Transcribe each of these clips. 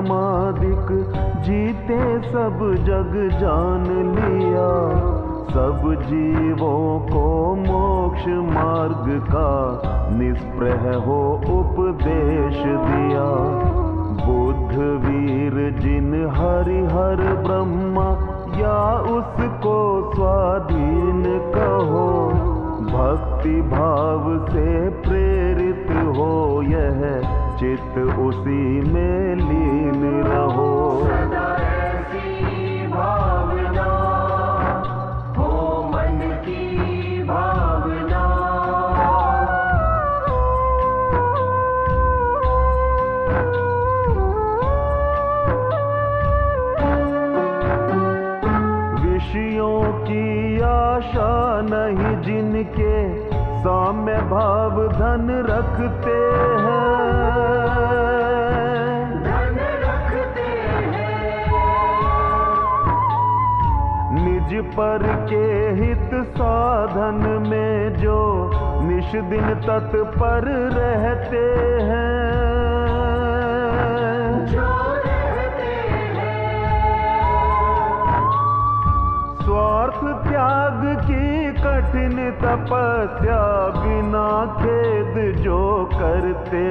ब्रह्मादिक जीते सब जग जान लिया। सब जीवों को मोक्ष मार्ग का निष्प्रह हो उपदेश दिया। बुद्ध वीर जिन हरिहर ब्रह्मा या उसको स्वाधीन कहो। भक्ति भाव से प्रेरित हो यह चित्त उसी में लीन रहो। सदा ऐसी भावना हो मन की भावना। विषयों की आशा नहीं जिनके साम्य भाव धन रखते हैं। निज पर के हित साधन में जो निश दिन तत्पर रहते हैं। स्वार्थ त्याग की कठिन तपस्या बिना खेद जो करते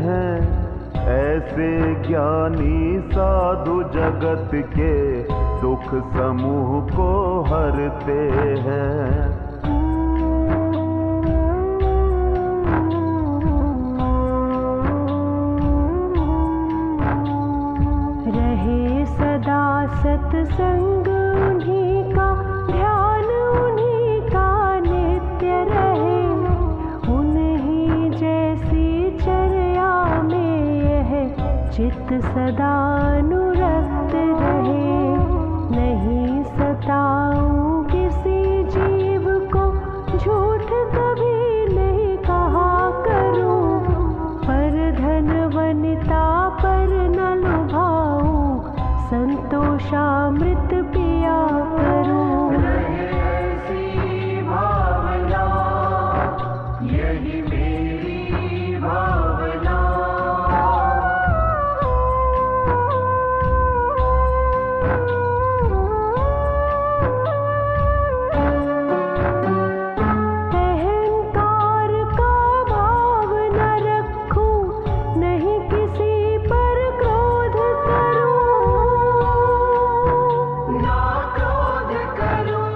हैं। ऐसे ज्ञानी साधु जगत के दुख समूह को हरते हैं। रहे सदा सत्संग उन्हीं का, ध्यान उन्हीं का नित्य रहे। उन्हीं जैसी चर्या में यह चित्त सदा अनुरक्त रहे। नहीं सताऊं किसी जीव को, झूठ कभी नहीं कहा करूं। पर धन वनिता पर न लुभाऊं, संतोषामृत पिया करूं। ऐसी भावना यही मेरी भावना। अहंकार का भाव न रखूं, नहीं किसी पर क्रोध करूं। ना क्रोध करूं।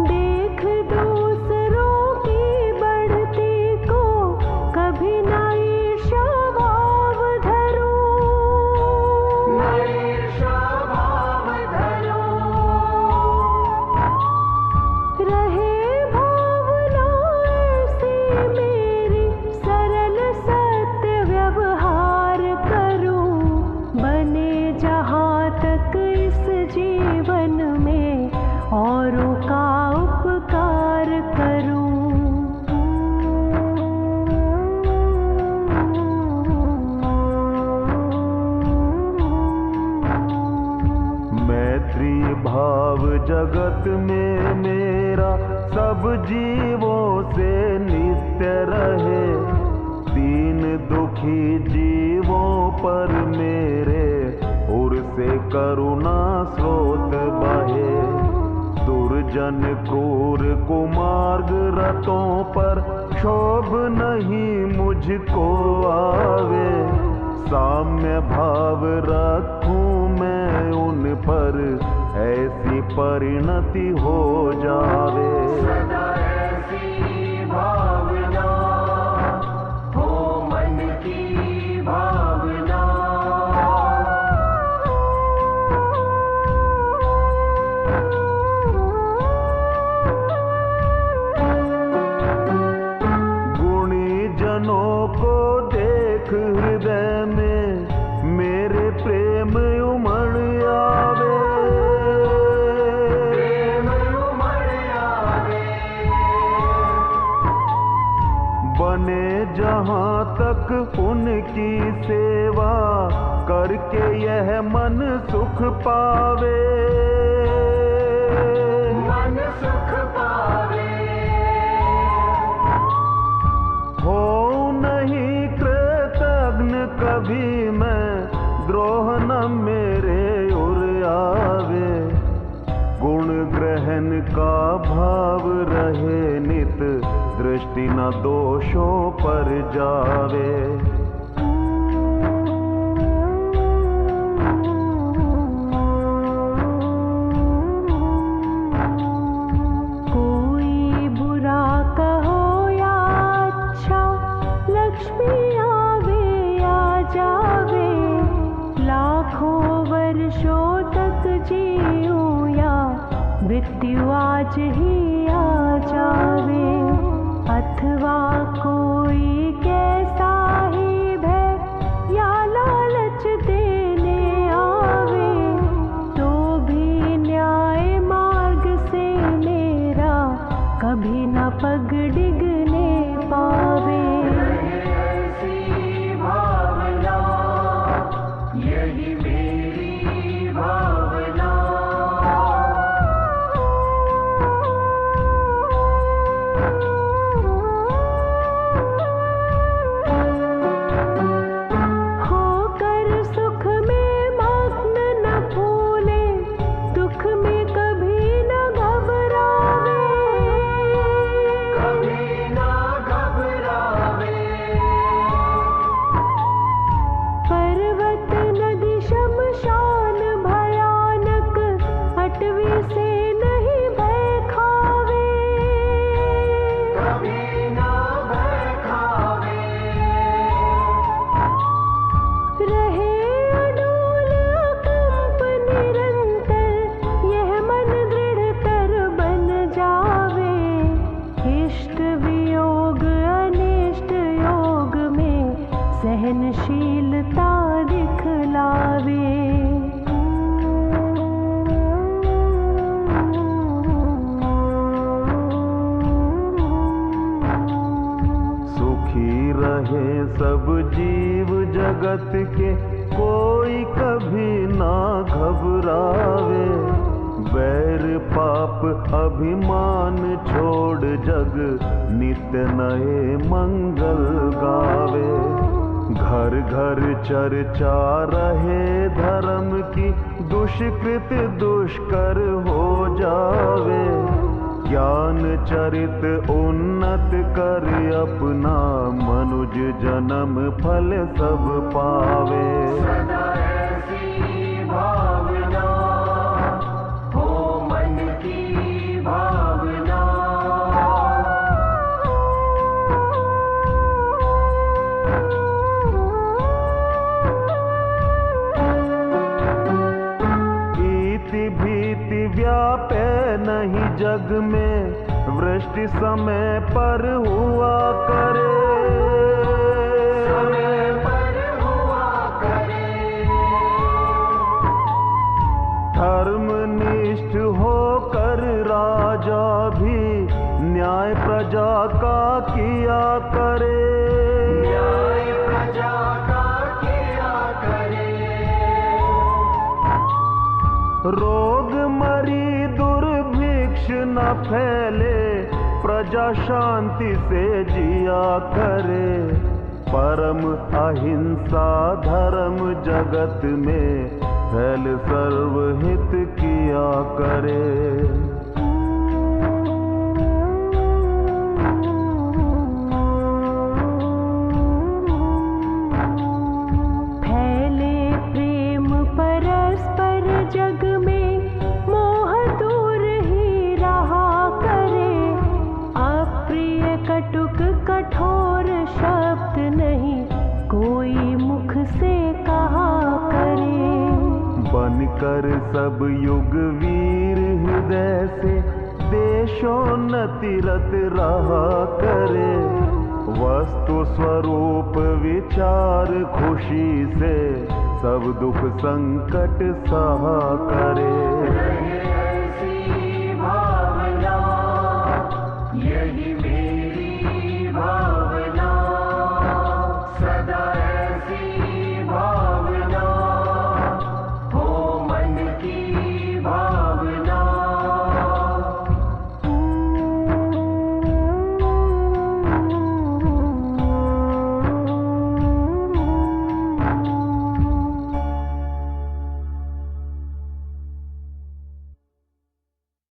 देख दूसरों की बढ़ती को कभी न ईर्ष्या भाव धरूं। ना ईर्ष्या भाव धरूं। रहे भावना ऐसी मेरी, सरल सत्य व्यवहार करूं। बने जहाँ तक इस जीवन में औरों का उपकार करूं। मैत्री भाव जगत में मेरा सब जीवों से नित्य रहे। दीन दुखी जीवों पर मेरे उर से करुणा स्रोत बहे। दुर्जन क्रूर कुमार्ग रतों पर क्षोभ नहीं मुझको आवे। साम्य भाव रखूं मैं उन पर, ऐसी परिणति हो जावे। सदा ऐसी भावना हो मन की भावना। गुणी जनों को देख हृदय में मेरे प्रेम उमड़ आवे। प्रेम उमड़ आवे। बने जहाँ तक उनकी सेवा करके यह मन सुख पावे। मन सुख पावे। हो नहीं कृतज्ञ कभी का भाव रहे नित, दृष्टि न दोषों पर जावे। कोई बुरा कहो या अच्छा, लक्ष्मी आवे या जावे, लाखों वर्षों तक जीऊं या मृत्यु आज ही आ जावे। अथवा कोई कैसा ही भय या लालच देने आवे, तो भी न्याय मार्ग से मेरा कभी न पग डिगने पावे। ऐसी भावना, यही मेरी भावना। होकर सुख में मग्न न भूले, दुख में कभी न घबरावे। कभी ना घबरावे। पर्वत नदी शमशान भयानक, अटवी से नहीं भय खावे। कभी ना भय खावे। रहे अडोल अकंप निरंतर, यह मन दृढ़तर बन जावे। इष्ट वियोग अनिष्ट योग में सहनशीलता दिखलावे। सुखी रहे सब जीव जगत के, कोई कभी ना घबरावे। बैर पाप अभिमान छोड़ जग, नित्य नए मंगल गावे। घर घर चर्चा रहे धर्म की, दुष्कृत दुष्कर हो जावे। ज्ञान चरित उन्नत कर अपना, मनुज जन्म फल सब पावे। सदा ऐसी भावना हो मन की भावना। इति भीति व्यापे नहीं जग में, वृष्टि समय पर हुआ करे। समय पर हुआ करे। धर्मनिष्ठ होकर राजा भी, न्याय प्रजा का किया करे। न्याय प्रजा का किया करे। रोग मरी दुर्भिक्ष न फैले, प्रजा शांति से जिया करे। परम अहिंसा धर्म जगत में, फैल सर्वहित किया करे। फैले प्रेम परस्पर जग में, मोह दूर ही रहा करे। अप्रिय कटुक कठोर शब्द नहीं, कोई मुख से कहा करे। बनकर सब युग वीर हृदय से, देशोन्नति रत रहा करे। वस्तु स्वरूप विचार खुशी से, सब दुख संकट सहा करे।